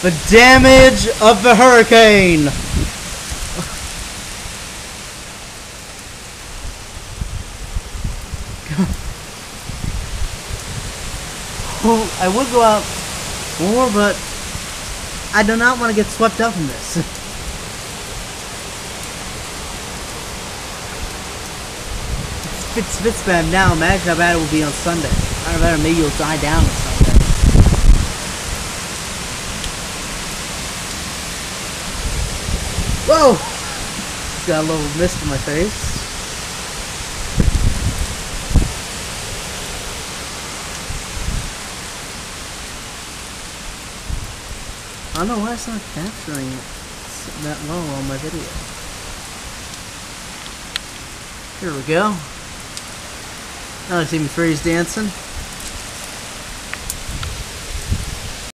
The damage of the hurricane. Well, I would go out more, but I do not want to get swept up in this. If it's bad now, imagine how bad it will be on Sunday. Or better, maybe it'll die down on Sunday. Whoa! Just got a little mist in my face. I don't know why it's not capturing it that low on my video. Here we go. Now you see me freeze dancing.